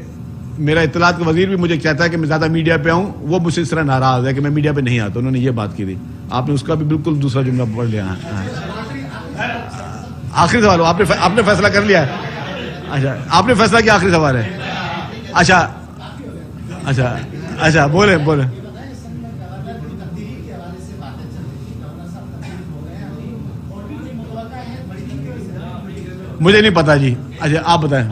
میرا اطلاعات کا وزیر بھی مجھے کہتا ہے کہ میں زیادہ میڈیا پہ آؤں, وہ مجھ سے اس طرح ناراض ہے کہ میں میڈیا پہ نہیں آتا. انہوں نے یہ بات کی تھی, آپ نے اس کا بھی بالکل دوسرا جملہ پڑھ لیا. آخری سوال آپ نے فیصلہ کر لیا ہے. اچھا آپ نے فیصلہ کیا؟ آخری سوال ہے. اچھا اچھا اچھا بولیں بولیں. مجھے نہیں پتا جی. اچھا آپ بتائیں.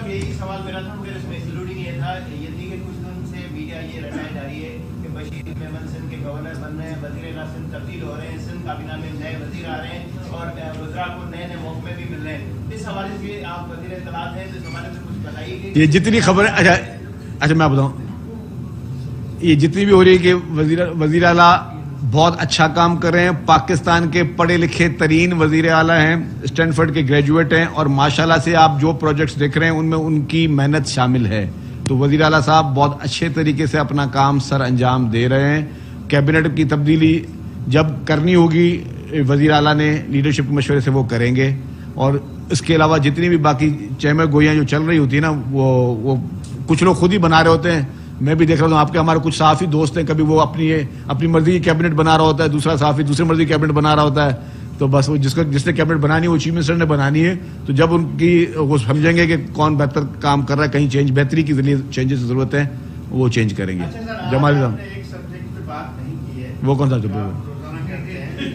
یہی سوال میرا تھا مگر اس میں انکلوڈنگ یہ تھا یہ تھی کہ کچھ دن سے میڈیا یہ رٹائی جا رہی ہے کہ بشیر میمن سندھ کے گورنر بن رہے ہیں, وزیر اعلیٰ سندھ تبدیل ہو رہے ہیں, سندھ کابینہ میں نئے وزیر آ رہے ہیں اور وزراء کو نئے نئے محکمے بھی مل رہے ہیں. اس حوالے سے آپ وزیر اطلاعات ہیں تو اس حوالے سے کچھ بتائیے کہ یہ جتنی خبریں اچھا میں بتاؤں, یہ جتنی بھی ہو رہی ہے کہ وزیر اعلیٰ بہت اچھا کام کر رہے ہیں, پاکستان کے پڑھے لکھے ترین وزیر اعلیٰ ہیں, اسٹینفورڈ کے گریجویٹ ہیں, اور ماشاءاللہ سے آپ جو پروجیکٹس دیکھ رہے ہیں ان میں ان کی محنت شامل ہے. تو وزیر اعلیٰ صاحب بہت اچھے طریقے سے اپنا کام سر انجام دے رہے ہیں. کیبنٹ کی تبدیلی جب کرنی ہوگی وزیر اعلیٰ نے لیڈرشپ کے مشورے سے وہ کریں گے, اور اس کے علاوہ جتنی بھی باقی چہمے گوئیاں جو چل رہی ہوتی ہیں نا وہ کچھ لوگ خود ہی بنا رہے ہوتے ہیں. میں بھی دیکھ رہا ہوں آپ کے ہمارے کچھ صحافی دوست ہیں, کبھی وہ اپنی مرضی کی کیبنٹ بنا رہا ہوتا ہے, دوسرا صحافی دوسری مرضی کی کیبنٹ بنا رہا ہوتا ہے. تو بس وہ جس نے کیبنٹ بنانی ہے وہ چیف منسٹر نے بنانی ہے. تو جب ان کی وہ سمجھیں گے کہ کون بہتر کام کر رہا ہے, کہیں بہتری کے ذریعے چینجز کی ضرورت ہے, وہ چینج کریں گے. جمال صاحب ایک سبجیکٹ پہ بات نہیں کی ہے, وہ کون سا سبجیکٹ؟ روزانہ کہتے ہیں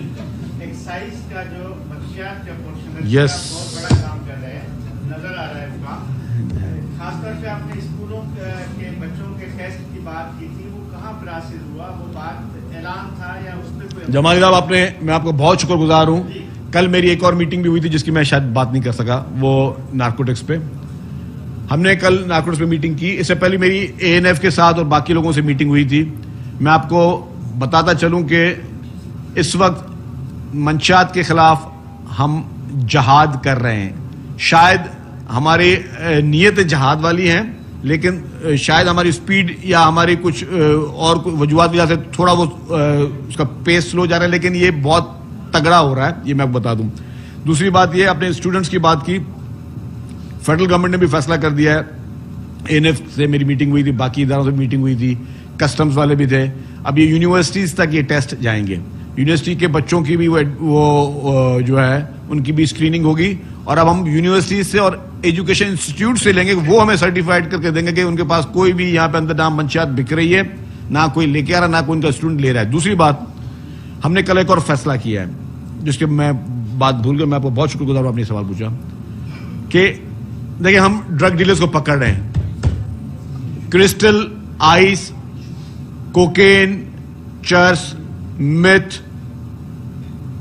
ایکسائز کا جو منشیات کا پورشن ہے Yes. بہت بڑا کام کر رہے ہیں, نظر آ رہا ہے وہ کام. خاص طور پہ آپ نے اسکولوں کے بچوں کے ٹیسٹ کی بات کی تھی, وہ کہاں پر حاصل ہوا؟ وہ بات اعلان تھا یا اس پہ کوئی؟ جمال صاحب میں آپ کو بہت شکر گزار ہوں. کل میری ایک اور میٹنگ بھی ہوئی تھی جس کی میں شاید بات نہیں کر سکا, وہ نارکوٹکس پہ. ہم نے کل نارکوٹکس پہ میٹنگ کی. اس سے پہلے میری ANF کے ساتھ اور باقی لوگوں سے میٹنگ ہوئی تھی. میں آپ کو بتاتا چلوں کہ اس وقت منشیات کے خلاف ہم جہاد کر رہے ہیں. شاید ہماری نیت جہاد والی ہیں, لیکن شاید ہماری سپیڈ یا ہماری کچھ اور وجوہات کی وجہ سے تھوڑا وہ اس کا پیس سلو جا رہا ہے, لیکن یہ بہت تگڑا ہو رہا ہے, یہ میں آپ کو بتا دوں. دوسری بات یہ, اپنے اسٹوڈنٹس کی بات کی, فیڈرل گورنمنٹ نے بھی فیصلہ کر دیا ہے. ANF سے میری میٹنگ ہوئی تھی, باقی اداروں سے میٹنگ ہوئی تھی, کسٹمز والے بھی تھے. اب یہ یونیورسٹیز تک یہ ٹیسٹ جائیں گے. یونیورسٹی کے بچوں کی بھی وہ جو ہے ان کی بھی اسکریننگ ہوگی, اور اب ہم یونیورسٹیز سے اور ایجوکیشن انسٹیٹیوٹ سے لیں گے, وہ ہمیں سرٹیفائڈ کر کے دیں گے کہ ان کے پاس کوئی بھی یہاں پہ اندر نام منشیات بک رہی ہے, نہ کوئی لے کے آ رہا, نہ کوئی ان کا اسٹوڈنٹ لے رہا ہے. دوسری بات, ہم نے کل ایک اور فیصلہ کیا ہے جس کے میں بات بھول گیا, میں آپ کو بہت شکر گزار ہوں آپ نے سوال پوچھا, کہ دیکھیں ہم ڈرگ ڈیلرز کو پکڑ رہے ہیں. کرسٹل, آئس, کوکین, چرس, میتھ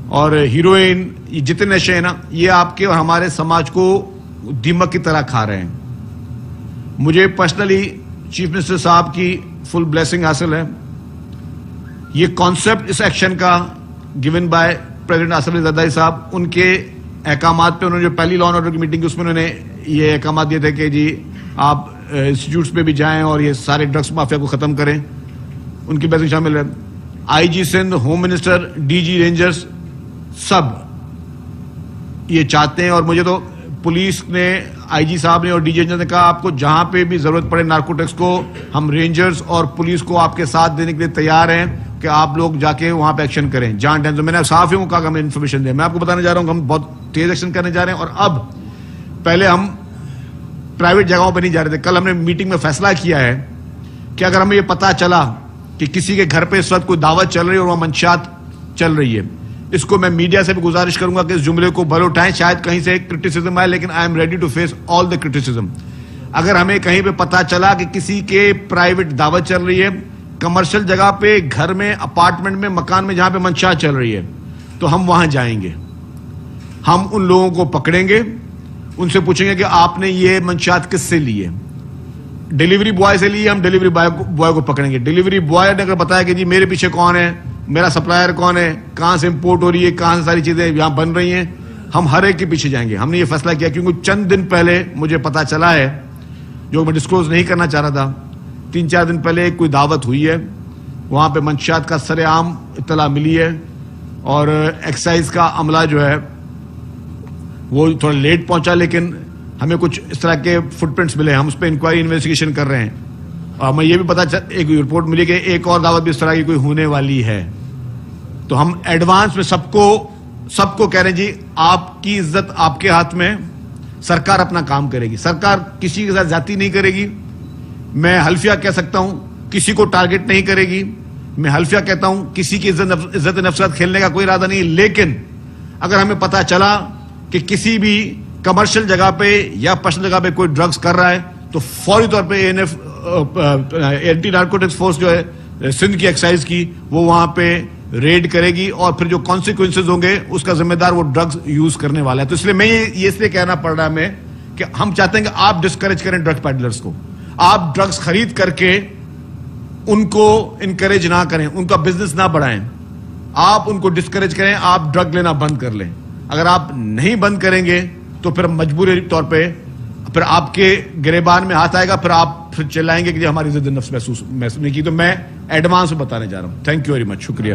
اور ہیروئن, یہ جتنے نشے ہیں نا, یہ آپ کے اور ہمارے سماج کو دیمک کی طرح کھا رہے ہیں. مجھے پرسنلی چیف منسٹر صاحب کی فل بلیسنگ حاصل ہے. یہ کانسیپٹ اس ایکشن کا given by president Asif Ali Zardari صاحب, ان کے احکامات پہ انہوں نے جو پہلی لا اینڈ آرڈر کی میٹنگ کی اس میں انہوں نے یہ احکامات دیے تھے کہ جی آپ انسٹیٹیوٹس پہ بھی جائیں اور یہ سارے ڈرگس مافیا کو ختم کریں. ان کی بلیسنگ شامل ہے. IG Sindh, home minister, DG rangers, سب یہ چاہتے ہیں. اور مجھے تو پولیس نے, IG صاحب نے اور DG رینجرز نے کہا آپ کو جہاں پہ بھی ضرورت پڑے نارکوٹکس کو, ہم رینجرز اور پولیس کو آپ کے ساتھ دینے کے لیے تیار ہیں کہ آپ لوگ جا کے وہاں پہ ایکشن کریں جہاں ٹینشن. میں نے صاف ہی کہا کہ ہمیں انفارمیشن دیں. میں آپ کو بتانے جا رہا ہوں کہ ہم بہت تیز ایکشن کرنے جا رہے ہیں. اور اب پہلے ہم پرائیویٹ جگہوں پہ نہیں جا رہے تھے. کل ہم نے میٹنگ میں فیصلہ کیا ہے کہ اگر ہمیں یہ پتا چلا کہ کسی کے گھر پہ اس وقت کوئی دعوت چل رہی ہے اور وہاں منشیات چل رہی ہے, اس کو میں میڈیا سے بھی گزارش کروں گا کہ اس جملے کو بھلے اٹھائیں, شاید کہیں سے کرٹیسزم آئے, لیکن I am ready to face all the criticism. اگر ہمیں کہیں پہ پتا چلا کہ کسی کے پرائیویٹ دعوت چل رہی ہے, کمرشل جگہ پہ, گھر میں, اپارٹمنٹ میں, مکان میں جہاں پہ منشیات چل رہی ہے, تو ہم وہاں جائیں گے. ہم ان لوگوں کو پکڑیں گے, ان سے پوچھیں گے کہ آپ نے یہ منشیات کس سے لیے. ڈیلیوری بوائے سے لیے, ہم ڈیلیوری بوائے کو پکڑیں گے. ڈیلیوری بوائے نے اگر بتایا کہ جی میرے پیچھے کون ہے, میرا سپلائر کون ہے, کہاں سے امپورٹ ہو رہی ہے, کہاں سے ساری چیزیں یہاں بن رہی ہیں, ہم ہر ایک کے پیچھے جائیں گے. ہم نے یہ فیصلہ کیا کیونکہ چند دن پہلے مجھے پتا چلا ہے, جو میں ڈسکلوز نہیں کرنا چاہ رہا تھا, 3-4 دن پہلے کوئی دعوت ہوئی ہے, وہاں پہ منشیات کا سر عام اطلاع ملی ہے, اور ایکسائز کا عملہ جو ہے وہ تھوڑا لیٹ پہنچا, لیکن ہمیں کچھ اس طرح کے فٹ پرنٹس ملے, ہم اس پہ انکوائری انویسٹیگیشن کر رہے ہیں. اور ہمیں یہ بھی پتا ایک رپورٹ ملی کہ ایک اور دعوت بھی اس طرح کی کوئی ہونے والی ہے. تو ہم ایڈوانس میں سب کو کہہ رہے ہیں جی آپ کی عزت آپ کے ہاتھ میں, سرکار اپنا کام کرے گی. سرکار کسی کے ساتھ زیادتی نہیں کرے گی. میں حلفیہ کہہ سکتا ہوں کسی کو ٹارگٹ نہیں کرے گی. میں حلفیہ کہتا ہوں کسی کی عزت نفسیات کھیلنے کا کوئی ارادہ نہیں. لیکن اگر ہمیں پتا چلا کہ کسی بھی کمرشل جگہ پہ یا پرسنل جگہ پہ کوئی ڈرگز کر رہا ہے تو فوری طور پہ اینٹی نارکوٹکس فورس جو ہے سندھ کی ایکسائز کی وہ وہاں پہ ریڈ کرے گی اور پھر جو کانسیکوینسز ہوں گے اس کا ذمہ دار وہ ڈرگز یوز کرنے والا ہے. تو اس لیے میں یہ اس لیے کہنا پڑ رہا ہے ہمیں کہ ہم چاہتے ہیں کہ آپ ڈسکریج کریں ڈرگ پیڈلرز کو. آپ ڈرگز خرید کر کے ان کو انکریج نہ کریں, ان کا بزنس نہ بڑھائیں. آپ ان کو ڈسکریج کریں, آپ ڈرگ لینا بند کر لیں. اگر آپ نہیں بند کریں گے تو پھر مجبوری طور پہ پھر آپ کے گریبان میں ہاتھ آئے گا, پھر آپ پھر چلائیں گے کہ ہماری عزت نفس محسوس نہیں کی. تو میں ایڈوانس میں بتانے جا رہا ہوں. تھینک یو ویری مچ, شکریہ.